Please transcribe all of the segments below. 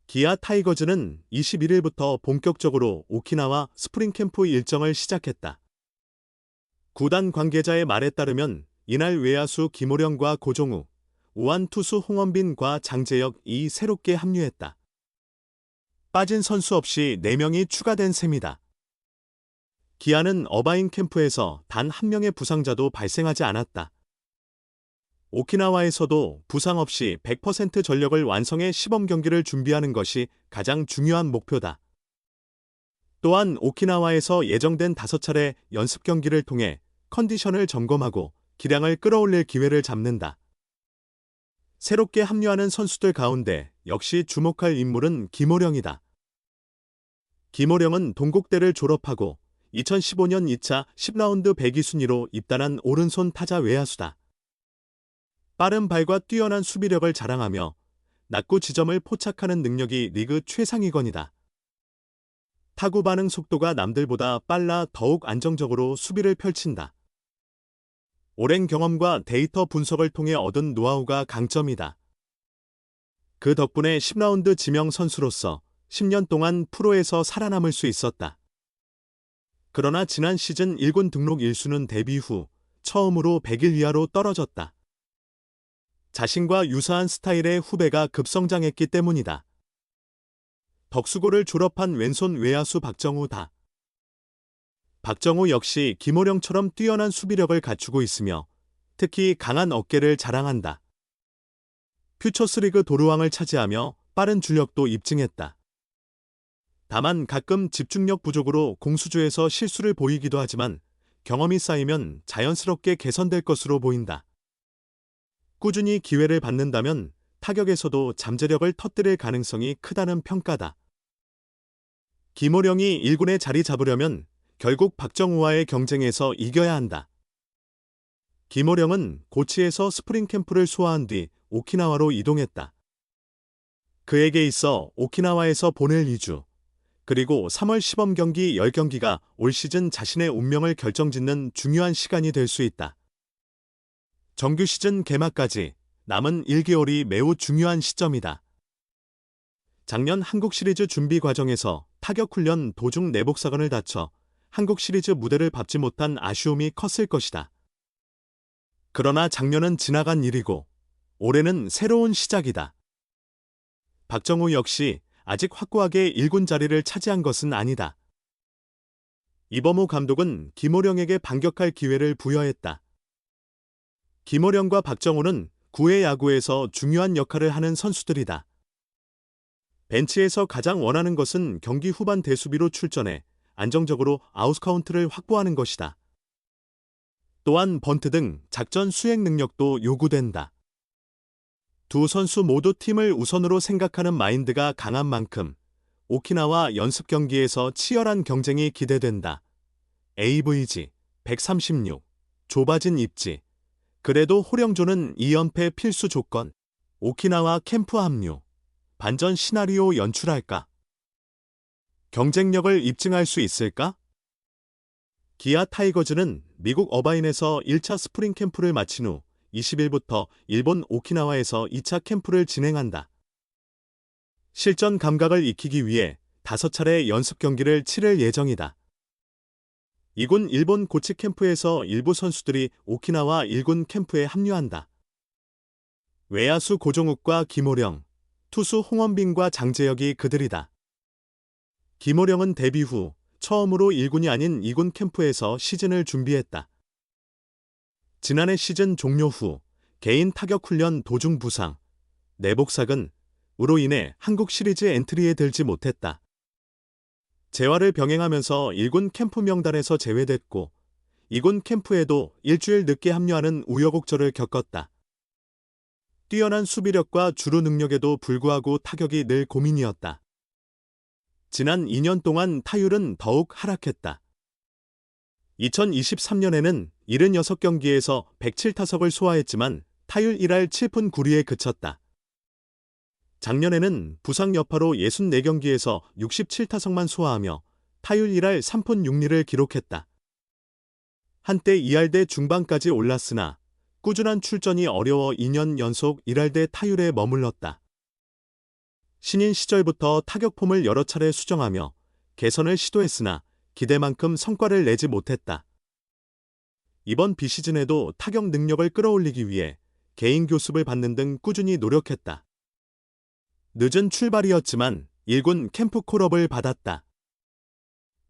기아 타이거즈는 21일부터 본격적으로 오키나와 스프링 캠프 일정을 시작했다. 구단 관계자의 말에 따르면 이날 외야수 김오령과 고종우, 우완 투수 홍원빈과 장재혁이 새롭게 합류했다. 빠진 선수 없이 4명이 추가된 셈이다. 기아는 어바인 캠프에서 단 한 명의 부상자도 발생하지 않았다. 오키나와에서도 부상 없이 100% 전력을 완성해 시범 경기를 준비하는 것이 가장 중요한 목표다. 또한 오키나와에서 예정된 5차례 연습 경기를 통해 컨디션을 점검하고 기량을 끌어올릴 기회를 잡는다. 새롭게 합류하는 선수들 가운데 역시 주목할 인물은 김오령이다. 김오령은 동국대를 졸업하고 2015년 2차 10라운드 102순위로 입단한 오른손 타자 외야수다. 빠른 발과 뛰어난 수비력을 자랑하며 낙구 지점을 포착하는 능력이 리그 최상위권이다. 타구 반응 속도가 남들보다 빨라 더욱 안정적으로 수비를 펼친다. 오랜 경험과 데이터 분석을 통해 얻은 노하우가 강점이다. 그 덕분에 10라운드 지명 선수로서 10년 동안 프로에서 살아남을 수 있었다. 그러나 지난 시즌 1군 등록 일수는 데뷔 후 처음으로 100일 이하로 떨어졌다. 자신과 유사한 스타일의 후배가 급성장했기 때문이다. 덕수고를 졸업한 왼손 외야수 박정우다. 박정우 역시 김오령처럼 뛰어난 수비력을 갖추고 있으며 특히 강한 어깨를 자랑한다. 퓨처스리그 도루왕을 차지하며 빠른 주력도 입증했다. 다만 가끔 집중력 부족으로 공수주에서 실수를 보이기도 하지만 경험이 쌓이면 자연스럽게 개선될 것으로 보인다. 꾸준히 기회를 받는다면 타격에서도 잠재력을 터뜨릴 가능성이 크다는 평가다. 김오령이 1군에 자리 잡으려면 결국 박정우와의 경쟁에서 이겨야 한다. 김오령은 고치에서 스프링 캠프를 소화한 뒤 오키나와로 이동했다. 그에게 있어 오키나와에서 보낼 2주, 그리고 3월 시범 경기 10경기가 올 시즌 자신의 운명을 결정짓는 중요한 시간이 될 수 있다. 정규 시즌 개막까지 남은 1개월이 매우 중요한 시점이다. 작년 한국 시리즈 준비 과정에서 타격 훈련 도중 내복사건을 다쳐 한국 시리즈 무대를 밟지 못한 아쉬움이 컸을 것이다. 그러나 작년은 지나간 일이고 올해는 새로운 시작이다. 박정우 역시 아직 확고하게 1군 자리를 차지한 것은 아니다. 이범호 감독은 김오령에게 반격할 기회를 부여했다. 김오령과 박정우는 9회 야구에서 중요한 역할을 하는 선수들이다. 벤치에서 가장 원하는 것은 경기 후반 대수비로 출전해 안정적으로 아웃카운트를 확보하는 것이다. 또한 번트 등 작전 수행 능력도 요구된다. 두 선수 모두 팀을 우선으로 생각하는 마인드가 강한 만큼 오키나와 연습 경기에서 치열한 경쟁이 기대된다. AVG 136, 좁아진 입지. 그래도 호령조는 2연패 필수 조건. 오키나와 캠프 합류. 반전 시나리오 연출할까? 경쟁력을 입증할 수 있을까? 기아 타이거즈는 미국 어바인에서 1차 스프링 캠프를 마친 후 20일부터 일본 오키나와에서 2차 캠프를 진행한다. 실전 감각을 익히기 위해 5차례 연습 경기를 치를 예정이다. 이군 일본 고치 캠프에서 일부 선수들이 오키나와 1군 캠프에 합류한다. 외야수 고종욱과 김오령, 투수 홍원빈과 장재혁이 그들이다. 김오령은 데뷔 후 처음으로 1군이 아닌 2군 캠프에서 시즌을 준비했다. 지난해 시즌 종료 후 개인 타격 훈련 도중 부상, 내복사근으로 인해 한국 시리즈 엔트리에 들지 못했다. 재활을 병행하면서 1군 캠프 명단에서 제외됐고 2군 캠프에도 일주일 늦게 합류하는 우여곡절을 겪었다. 뛰어난 수비력과 주루 능력에도 불구하고 타격이 늘 고민이었다. 지난 2년 동안 타율은 더욱 하락했다. 2023년에는 76경기에서 107타석을 소화했지만 타율 1할 7푼 9리에 그쳤다. 작년에는 부상 여파로 64경기에서 67타석만 소화하며 타율 1할 3푼 6리를 기록했다. 한때 2할대 중반까지 올랐으나 꾸준한 출전이 어려워 2년 연속 1할대 타율에 머물렀다. 신인 시절부터 타격폼을 여러 차례 수정하며 개선을 시도했으나 기대만큼 성과를 내지 못했다. 이번 비시즌에도 타격 능력을 끌어올리기 위해 개인 교습을 받는 등 꾸준히 노력했다. 늦은 출발이었지만 1군 캠프 콜업을 받았다.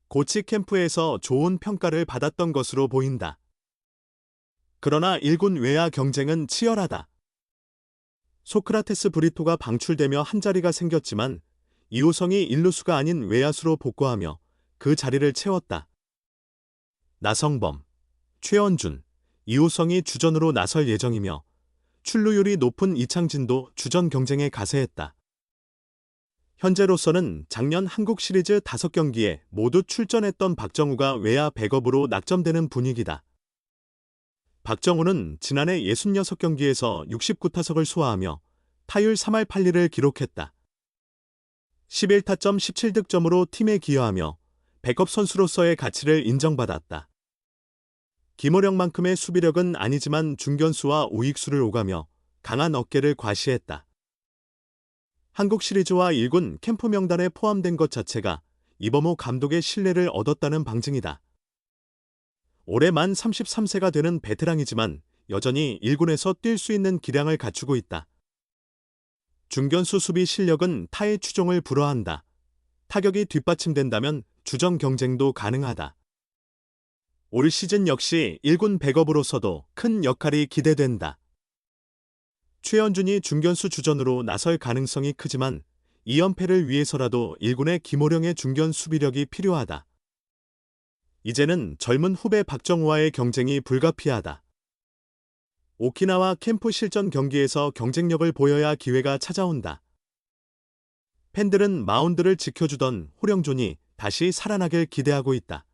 고치 캠프에서 좋은 평가를 받았던 것으로 보인다. 그러나 1군 외야 경쟁은 치열하다. 소크라테스 브리토가 방출되며 한자리가 생겼지만 이호성이 일루수가 아닌 외야수로 복구하며 그 자리를 채웠다. 나성범, 최원준, 이호성이 주전으로 나설 예정이며 출루율이 높은 이창진도 주전 경쟁에 가세했다. 현재로서는 작년 한국 시리즈 5경기에 모두 출전했던 박정우가 외야 백업으로 낙점되는 분위기다. 박정우는 지난해 66경기에서 69타석을 소화하며 타율 3할 8리를 기록했다. 11타점 17득점으로 팀에 기여하며 백업 선수로서의 가치를 인정받았다. 김호령만큼의 수비력은 아니지만 중견수와 우익수를 오가며 강한 어깨를 과시했다. 한국 시리즈와 1군 캠프 명단에 포함된 것 자체가 이범호 감독의 신뢰를 얻었다는 방증이다. 올해 만 33세가 되는 베테랑이지만 여전히 1군에서 뛸 수 있는 기량을 갖추고 있다. 중견수 수비 실력은 타의 추종을 불허한다. 타격이 뒷받침된다면 주전 경쟁도 가능하다. 올 시즌 역시 1군 백업으로서도 큰 역할이 기대된다. 최현준이 중견수 주전으로 나설 가능성이 크지만 2연패를 위해서라도 1군의 김호령의 중견 수비력이 필요하다. 이제는 젊은 후배 박정우와의 경쟁이 불가피하다. 오키나와 캠프 실전 경기에서 경쟁력을 보여야 기회가 찾아온다. 팬들은 마운드를 지켜주던 호령존이 다시 살아나길 기대하고 있다.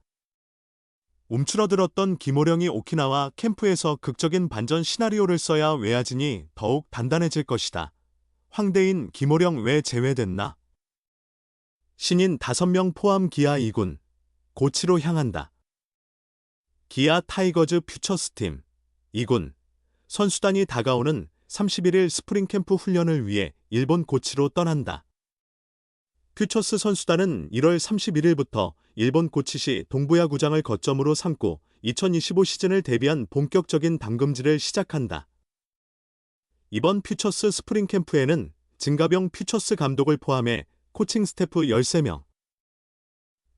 움츠러들었던 김호령이 오키나와 캠프에서 극적인 반전 시나리오를 써야 외야진이 더욱 단단해질 것이다. 황대인, 김호령 왜 제외됐나? 신인 5명 포함 기아 2군, 고치로 향한다. 기아 타이거즈 퓨처스팀 2군, 선수단이 다가오는 31일 스프링 캠프 훈련을 위해 일본 고치로 떠난다. 퓨처스 선수단은 1월 31일부터 일본 고치시 동부야구장을 거점으로 삼고 2025 시즌을 대비한 본격적인 담금질을 시작한다. 이번 퓨처스 스프링 캠프에는 진가병 퓨처스 감독을 포함해 코칭 스태프 13명,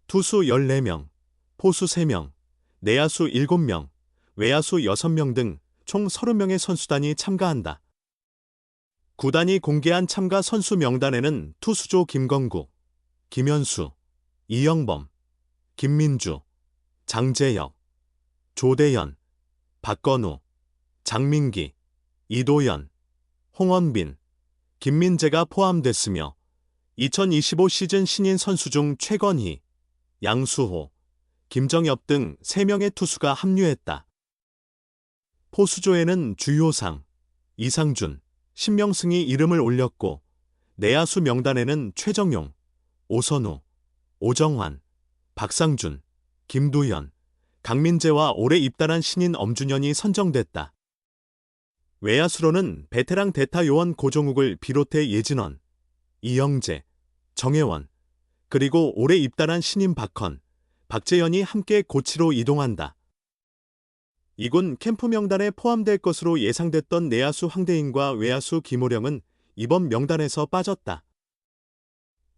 투수 14명, 포수 3명, 내야수 7명, 외야수 6명 등 총 30명의 선수단이 참가한다. 구단이 공개한 참가 선수 명단에는 투수조 김건구, 김현수, 이영범, 김민주, 장재혁, 조대현, 박건우, 장민기, 이도현, 홍원빈, 김민재가 포함됐으며 2025 시즌 신인 선수 중 최건희, 양수호, 김정엽 등 3명의 투수가 합류했다. 포수조에는 주효상, 이상준, 신명승이 이름을 올렸고 내야수 명단에는 최정용, 오선우, 오정환, 박상준, 김두현, 강민재와 올해 입단한 신인 엄준현이 선정됐다. 외야수로는 베테랑 대타 요원 고종욱을 비롯해 예진원, 이영재, 정혜원, 그리고 올해 입단한 신인 박헌, 박재현이 함께 고치로 이동한다. 2군 캠프 명단에 포함될 것으로 예상됐던 내야수 황대인과 외야수 김호령은 이번 명단에서 빠졌다.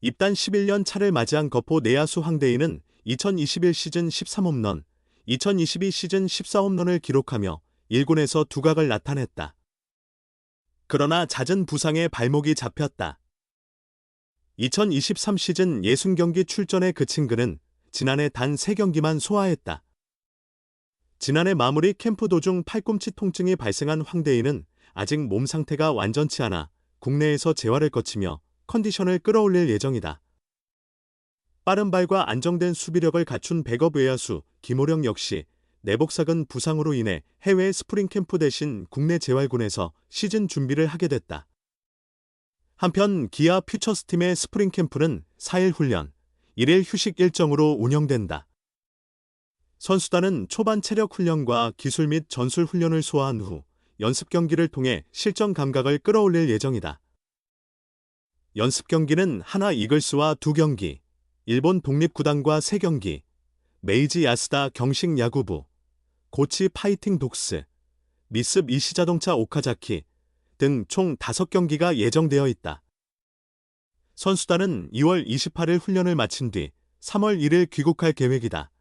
입단 11년 차를 맞이한 거포 내야수 황대인은 2021 시즌 13홈런, 2022 시즌 14홈런을 기록하며 1군에서 두각을 나타냈다. 그러나 잦은 부상에 발목이 잡혔다. 2023 시즌 60경기 출전에 그친 그는 지난해 단 3경기만 소화했다. 지난해 마무리 캠프 도중 팔꿈치 통증이 발생한 황대인은 아직 몸 상태가 완전치 않아 국내에서 재활을 거치며 컨디션을 끌어올릴 예정이다. 빠른 발과 안정된 수비력을 갖춘 백업 외야수 김호령 역시 내복사근 부상으로 인해 해외 스프링 캠프 대신 국내 재활군에서 시즌 준비를 하게 됐다. 한편 기아 퓨처스 팀의 스프링 캠프는 4일 훈련, 1일 휴식 일정으로 운영된다. 선수단은 초반 체력 훈련과 기술 및 전술 훈련을 소화한 후 연습 경기를 통해 실전 감각을 끌어올릴 예정이다. 연습 경기는 하나 이글스와 2경기, 일본 독립구단과 3경기, 메이지 야스다 경식 야구부, 고치 파이팅 독스, 미쓰비시 자동차 오카자키 등 총 5경기가 예정되어 있다. 선수단은 2월 28일 훈련을 마친 뒤 3월 1일 귀국할 계획이다.